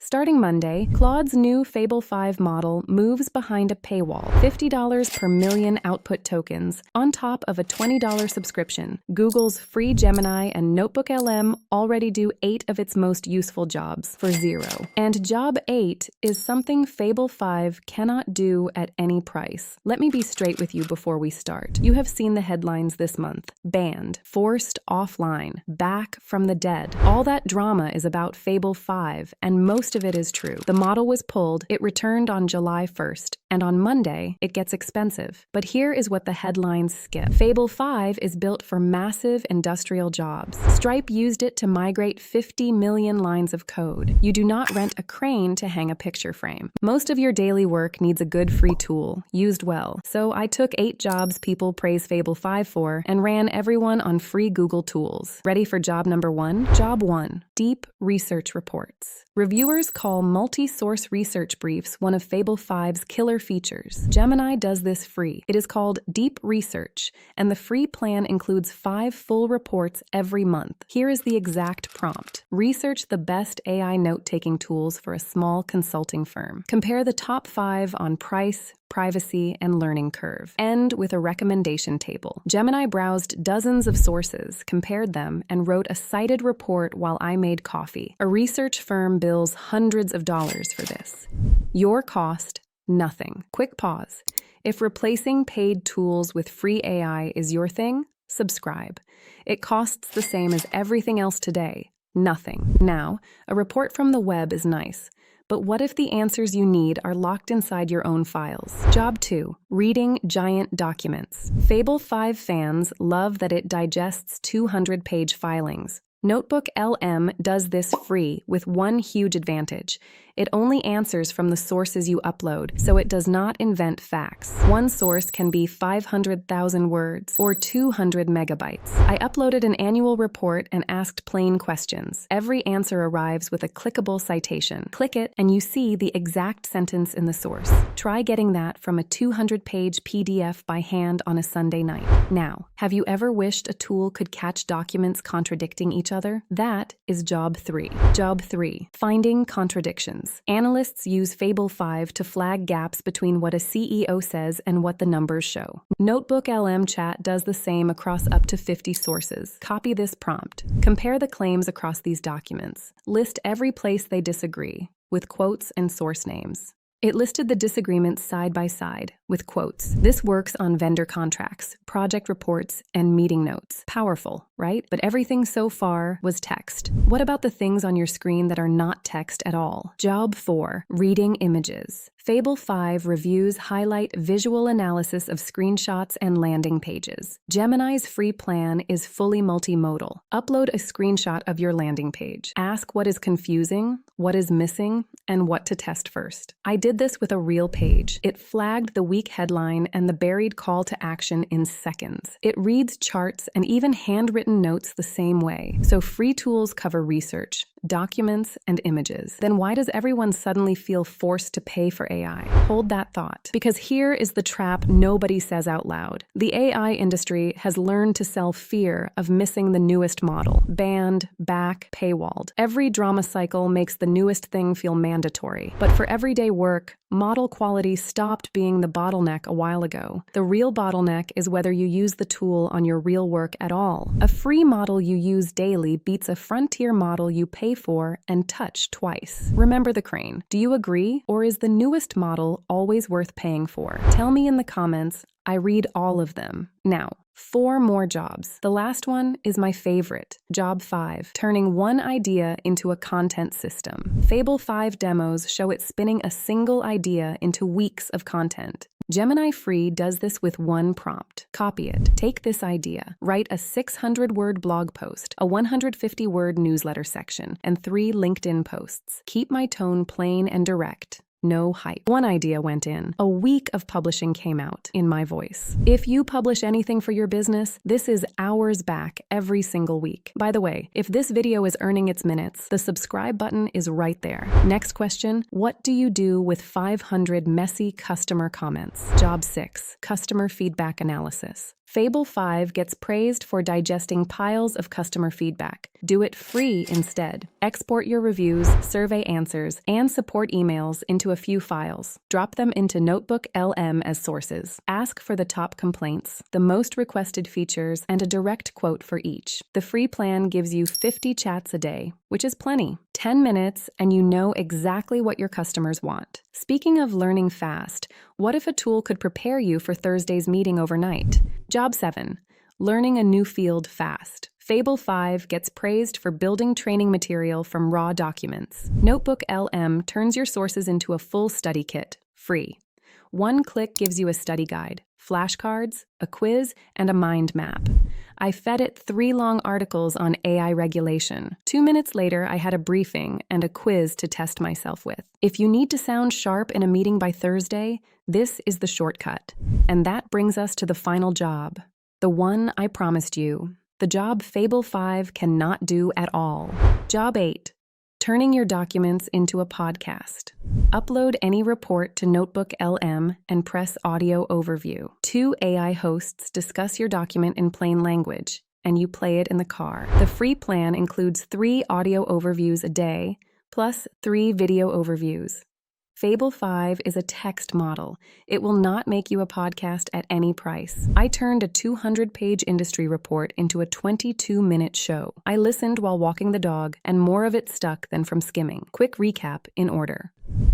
Starting Monday, Claude's new Fable 5 model moves behind a paywall, $50 per million output tokens, on top of a $20 subscription. Google's free Gemini and NotebookLM already do 8 of its most useful jobs for $0. And Job 8 is something Fable 5 cannot do at any price. Let me be straight with you before we start. You have seen the headlines this month. Banned, forced offline, back from the dead. All that drama is about Fable 5, and most of it is true. The model was pulled, it returned on July 1st, and on Monday, it gets expensive. But here is what the headlines skip. Fable 5 is built for massive industrial jobs. Stripe used it to migrate 50 million lines of code. You do not rent a crane to hang a picture frame. Most of your daily work needs a good free tool, used well. So I took 8 jobs people praise Fable 5 for and ran everyone on free Google tools. Ready for job number 1? Job 1, Deep Research Reports. Reviewers call multi-source research briefs one of Fable 5's killer features. Gemini does this free. It is called Deep Research, and the free plan includes 5 full reports every month. Here is the exact prompt. Research the best AI note-taking tools for a small consulting firm. Compare the top 5 on price, privacy, and learning curve. End with a recommendation table. Gemini browsed dozens of sources, compared them, and wrote a cited report while I made coffee. A research firm bills hundreds of dollars for this. Your cost, nothing. Quick pause. If replacing paid tools with free AI is your thing, subscribe. It costs the same as everything else today. Nothing. Now, a report from the web is nice. But what if the answers you need are locked inside your own files? Job 2, reading giant documents. Fable 5 fans love that it digests 200-page filings. NotebookLM does this free with one huge advantage. It only answers from the sources you upload, so it does not invent facts. One source can be 500,000 words or 200 megabytes. I uploaded an annual report and asked plain questions. Every answer arrives with a clickable citation. Click it and you see the exact sentence in the source. Try getting that from a 200-page PDF by hand on a Sunday night. Now, have you ever wished a tool could catch documents contradicting each other? That is Job 3. Job 3, finding contradictions. Analysts use Fable 5 to flag gaps between what a CEO says and what the numbers show. NotebookLM Chat does the same across up to 50 sources. Copy this prompt. Compare the claims across these documents. List every place they disagree, with quotes and source names. It listed the disagreements side by side, with quotes. This works on vendor contracts, project reports, and meeting notes. Powerful, right? But everything so far was text. What about the things on your screen that are not text at all? Job 4, reading images. Fable 5 reviews highlight visual analysis of screenshots and landing pages. Gemini's free plan is fully multimodal. Upload a screenshot of your landing page. Ask what is confusing, what is missing, and what to test first. I did this with a real page. It flagged the weak headline and the buried call to action in seconds. It reads charts and even handwritten notes the same way. So free tools cover research, documents, and images. Then why does everyone suddenly feel forced to pay for AI? Hold that thought, because here is the trap nobody says out loud. The AI industry has learned to sell fear of missing the newest model. Banned, back, paywalled. Every drama cycle makes the newest thing feel mandatory. But for everyday work, model quality stopped being the bottleneck a while ago. The real bottleneck is whether you use the tool on your real work at all. A free model you use daily beats a frontier model you pay for and touch twice. Remember the crane. Do you agree? Or is the newest model always worth paying for? Tell me in the comments. I read all of them. Now, 4 more jobs. The last one is my favorite, Job 5, turning one idea into a content system. Fable 5 demos show it spinning a single idea into weeks of content. Gemini Free does this with one prompt. Copy it. Take this idea. Write a 600-word blog post, a 150-word newsletter section, and 3 LinkedIn posts. Keep my tone plain and direct. No hype. One idea went in. A week of publishing came out in my voice. If you publish anything for your business, this is hours back every single week. By the way, if this video is earning its minutes, the subscribe button is right there. Next question, what do you do with 500 messy customer comments? Job 6, customer feedback analysis. Fable 5 gets praised for digesting piles of customer feedback. Do it free instead. Export your reviews, survey answers, and support emails into a few files. Drop them into NotebookLM as sources. Ask for the top complaints, the most requested features, and a direct quote for each. The free plan gives you 50 chats a day, which is plenty. 10 minutes, and you know exactly what your customers want. Speaking of learning fast, what if a tool could prepare you for Thursday's meeting overnight? Job 7. Learning a new field fast. Fable 5 gets praised for building training material from raw documents. NotebookLM turns your sources into a full study kit, free. One click gives you a study guide, flashcards, a quiz, and a mind map. I fed it 3 long articles on AI regulation. 2 minutes later, I had a briefing and a quiz to test myself with. If you need to sound sharp in a meeting by Thursday, this is the shortcut. And that brings us to the final job, the one I promised you, the job Fable 5 cannot do at all. Job 8. Turning your documents into a podcast. Upload any report to NotebookLM and press Audio Overview. 2 AI hosts discuss your document in plain language, and you play it in the car. The free plan includes 3 audio overviews a day, plus 3 video overviews. Fable 5 is a text model. It will not make you a podcast at any price. I turned a 200-page industry report into a 22-minute show. I listened while walking the dog, and more of it stuck than from skimming. Quick recap in order.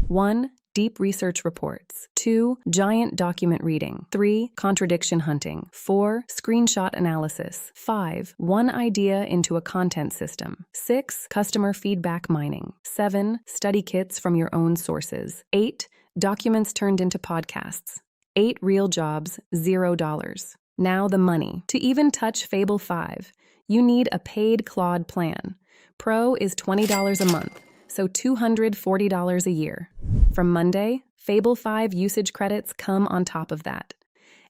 1. Deep research reports. 2. Giant document reading. 3. Contradiction hunting. 4. Screenshot analysis. 5. One idea into a content system. 6. Customer feedback mining. 7. Study kits from your own sources. 8. Documents turned into podcasts. 8 real jobs, $0. Now the money. To even touch Fable 5, you need a paid Claude plan. Pro is $20 a month, so $240 a year. From Monday, Fable 5 usage credits come on top of that.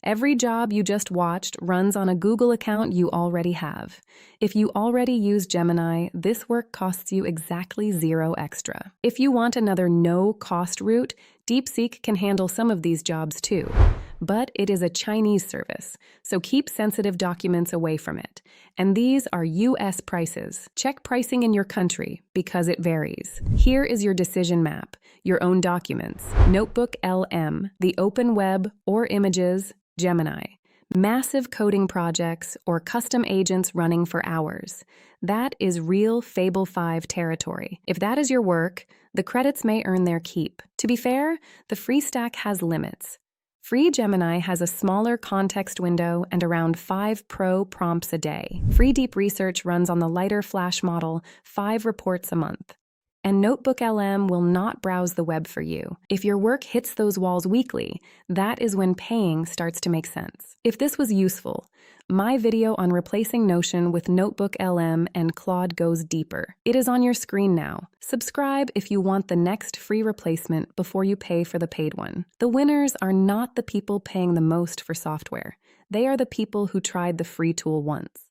Every job you just watched runs on a Google account you already have. If you already use Gemini, this work costs you exactly $0 extra. If you want another no-cost route, DeepSeek can handle some of these jobs too. But it is a Chinese service, so keep sensitive documents away from it. And these are US prices. Check pricing in your country, because it varies. Here is your decision map, your own documents. NotebookLM, the open web or images, Gemini. Massive coding projects or custom agents running for hours. That is real Fable 5 territory. If that is your work, the credits may earn their keep. To be fair, the free stack has limits. Free Gemini has a smaller context window and around 5 pro prompts a day. Free Deep Research runs on the lighter Flash model, 5 reports a month. And NotebookLM will not browse the web for you. If your work hits those walls weekly, that is when paying starts to make sense. If this was useful, my video on replacing Notion with NotebookLM and Claude goes deeper. It is on your screen now. Subscribe if you want the next free replacement before you pay for the paid one. The winners are not the people paying the most for software. They are the people who tried the free tool once.